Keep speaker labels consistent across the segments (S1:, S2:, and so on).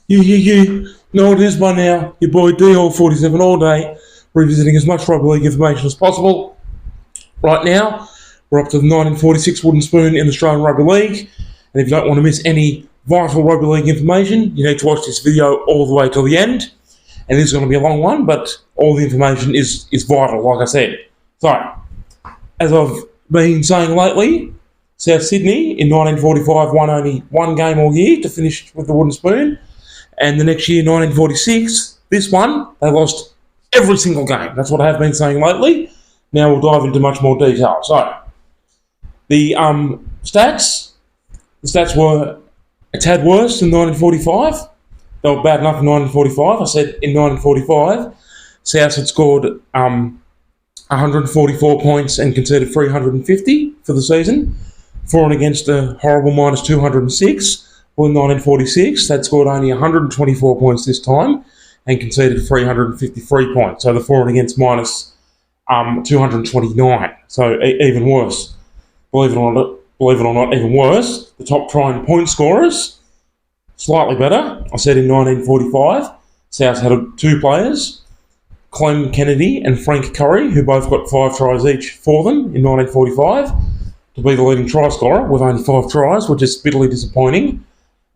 S1: You know what it is by now. Your boy D-Hall47 all day, revisiting as much rugby league information as possible. Right now, we're up to the 1946 wooden spoon in the Australian Rugby League, and if you don't want to miss any vital rugby league information, you need to watch this video all the way till the end. And this is going to be a long one, but all the information is vital, like I said. So, as I've been saying lately, South Sydney in 1945 won only one game all year to finish with the wooden spoon. And the next year, 1946, this one, they lost every single game. That's what I have been saying lately. Now we'll dive into much more detail. So, the stats were a tad worse than 1945. They were bad enough in 1945. I said in 1945, South had scored 144 points and conceded 350 for the season, for and against a horrible minus 206. Well, in 1946, they'd scored only 124 points this time and conceded 353 points. So the for and against minus 229. So even worse. Believe it or not, even worse. The top try and point scorers, slightly better. I said in 1945, South had two players, Clem Kennedy and Frank Curry, who both got 5 tries each for them in 1945, to be the leading try scorer with only 5 tries, which is bitterly disappointing.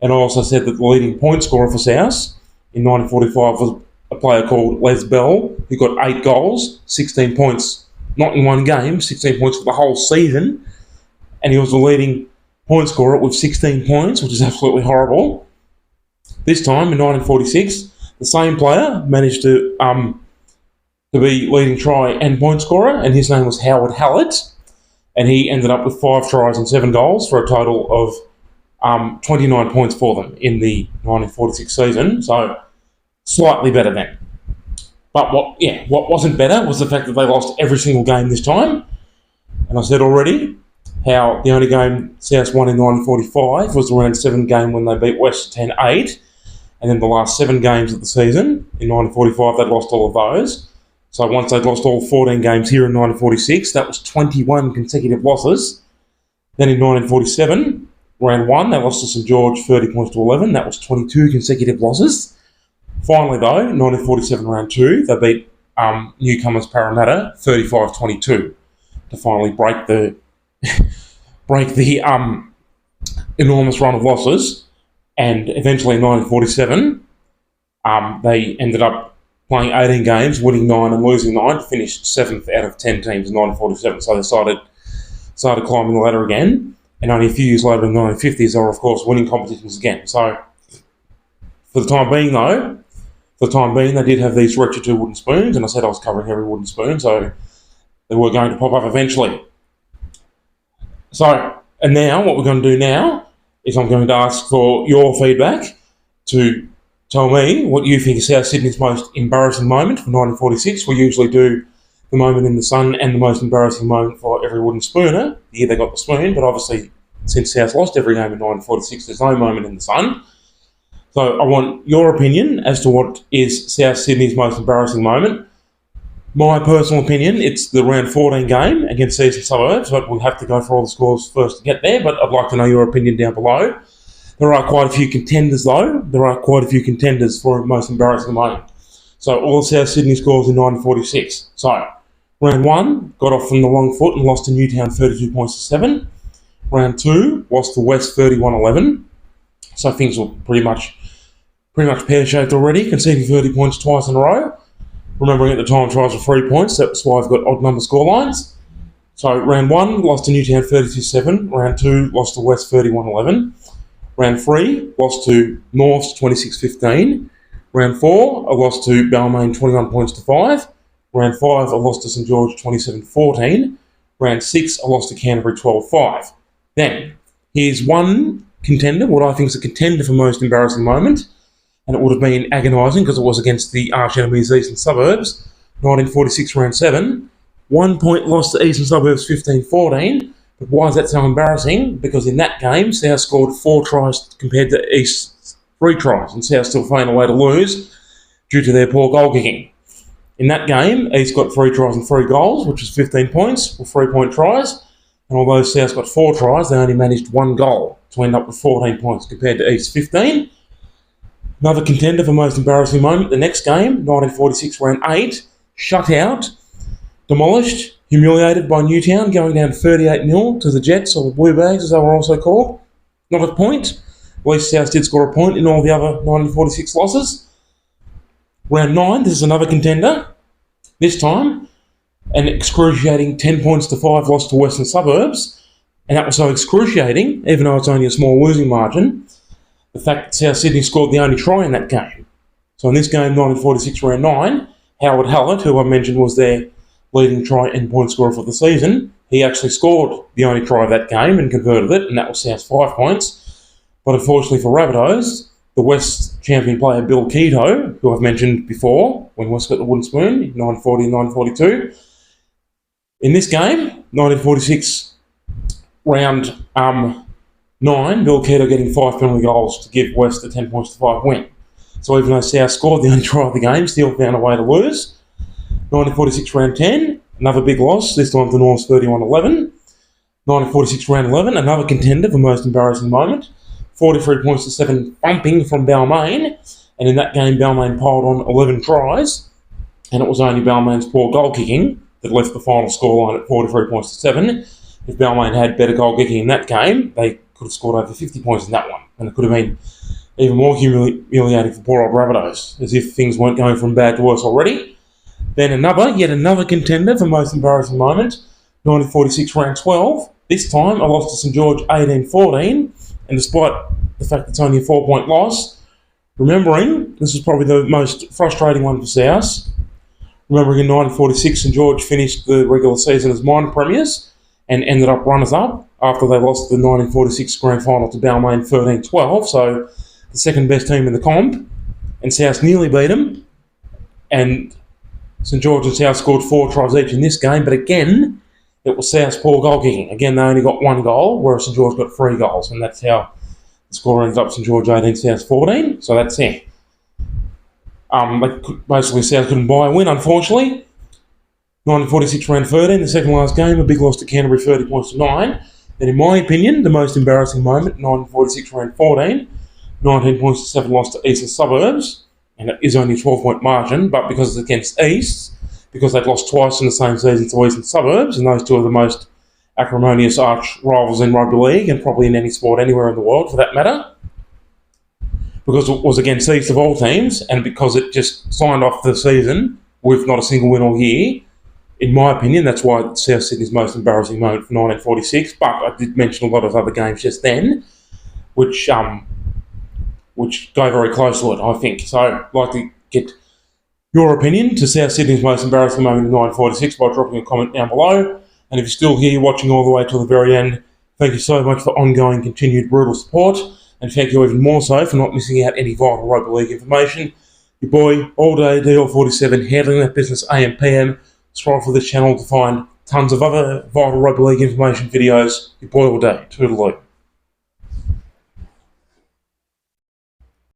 S1: And I also said that the leading point scorer for South in 1945 was a player called Les Bell, who got 8 goals, 16 points, not in one game, 16 points for the whole season. And he was the leading point scorer with 16 points, which is absolutely horrible. This time, in 1946, the same player managed to be leading try and point scorer, and his name was Howard Hallett. And he ended up with 5 tries and 7 goals for a total of 29 points for them in the 1946 season, so slightly better then. But what wasn't better was the fact that they lost every single game this time. And I said already how the only game South won in 1945 was the round 7 game when they beat West 10-8, and then the last 7 games of the season in 1945 they'd lost all of those. So once they'd lost all 14 games here in 1946, that was 21 consecutive losses. Then in 1947, round 1, they lost to St George 30 points to 11. That was 22 consecutive losses. Finally, though, 1947 round 2, they beat newcomers Parramatta 35-22 to finally break the enormous run of losses. And eventually in 1947, they ended up playing 18 games, winning 9 and losing 9, to finish 7th out of 10 teams in 1947. So they started climbing the ladder again. And only a few years later in the 1950s, they were, of course, winning competitions again. So, for the time being, they did have these Retro 2 wooden spoons, and I said I was covering every wooden spoon, so they were going to pop up eventually. So, and now, what we're going to do now is I'm going to ask for your feedback to tell me what you think is South Sydney's most embarrassing moment for 1946. We usually do the moment in the sun and the most embarrassing moment for every wooden spooner. The year they got the spoon, but obviously since South lost every game in 1946, there's no moment in the sun. So I want your opinion as to what is South Sydney's most embarrassing moment. My personal opinion, it's the round 14 game against Eastern Suburbs, but we'll have to go for all the scores first to get there, but I'd like to know your opinion down below. There are quite a few contenders though. There are quite a few contenders for most embarrassing moment. So all South Sydney scores in 1946. So round 1, got off from the wrong foot and lost to Newtown 32 points to 7. Round 2, lost to West 31-11. So things were pretty much pear-shaped already, conceding 30 points twice in a row. Remembering at the time tries were 3 points, that's why I've got odd number scorelines. So round 1, lost to Newtown 32-7. Round 2, lost to West 31-11. Round 3, lost to Norths 26-15. Round 4, a loss to Balmain 21 points to 5. Round 5, a loss to St George 27-14. Round 6, a loss to Canterbury 12-5. Then, here's one contender, what I think is a contender for most embarrassing moment, and it would have been agonising because it was against the arch enemies Eastern Suburbs. 1946 round 7, 1 point loss to Eastern Suburbs 15-14. But why is that so embarrassing? Because in that game, South scored 4 tries compared to East's 3 tries, and South still found a way to lose due to their poor goal kicking. In that game, East got 3 tries and 3 goals, which was 15 points, or 3-point tries. And although South got 4 tries, they only managed 1 goal to end up with 14 points compared to East 15. Another contender for most embarrassing moment, the next game, 1946 round 8, shut out, demolished, humiliated by Newtown, going down 38-0 to the Jets, or the Blue Bags as they were also called. Not a point. At least South did score a point in all the other 1946 losses. Round 9, this is another contender. This time, an excruciating 10 points to 5 loss to Western Suburbs. And that was so excruciating, even though it's only a small losing margin, the fact that South Sydney scored the only try in that game. So in this game, 1946 round 9, Howard Hallett, who I mentioned was their leading try and point scorer for the season, he actually scored the only try of that game and converted it, and that was South's 5 points. But unfortunately for Rabbitohs, the West champion player Bill Keto, who I've mentioned before, when West got the wooden spoon in 1940 and 1942, in this game, 1946 round 9, Bill Keto getting 5 penalty goals to give West a 10 points to 5 win. So even though South scored the only try of the game, still found a way to lose. 1946 round 10, another big loss, this time to Norths 31-11. 1946 round 11, another contender for most embarrassing moment. 43 points to 7 bumping from Balmain. And in that game, Balmain piled on 11 tries. And it was only Balmain's poor goal kicking that left the final scoreline at 43 points to 7. If Balmain had better goal kicking in that game, they could have scored over 50 points in that one. And it could have been even more humiliating for poor old Rabbitohs, as if things weren't going from bad to worse already. Then yet another contender for most embarrassing moment, 1946 round 12. This time, I lost to St George 18-14, and despite the fact it's only a 4-point loss, remembering, this is probably the most frustrating one for South, remembering in 1946 St George finished the regular season as minor premiers and ended up runners-up after they lost the 1946 grand final to Balmain 13-12, so the second best team in the comp, and South nearly beat them, and St George and South scored 4 tries each in this game, but again, it was South's poor goal kicking. Again, they only got 1 goal, whereas St George got 3 goals, and that's how the score ended up St George 18, South 14, so that's it. Basically, South couldn't buy a win, unfortunately. 1946 round 13, the second last game, a big loss to Canterbury 30 points to 9. And in my opinion, the most embarrassing moment, 1946 round 14, 19 points to 7 loss to Eastern Suburbs, and it is only a 12-point margin, but because it's against East, because they'd lost twice in the same season to Eastern Suburbs, and those two are the most acrimonious arch rivals in rugby league, and probably in any sport anywhere in the world for that matter, because it was against East of all teams, and because it just signed off the season with not a single win all year. In my opinion, that's why South Sydney's most embarrassing moment for 1946, but I did mention a lot of other games just then, which go very close to it, I think. So I'd like to get your opinion to South Sydney's most embarrassing moment in 1946 by dropping a comment down below. And if you're still here watching all the way till the very end, thank you so much for ongoing continued brutal support, and thank you even more so for not missing out any vital rugby league information. Your boy, all day, DL47, handling that business AM PM. Subscribe for this channel to find tons of other vital rugby league information videos. Your boy all day. Toodaloo.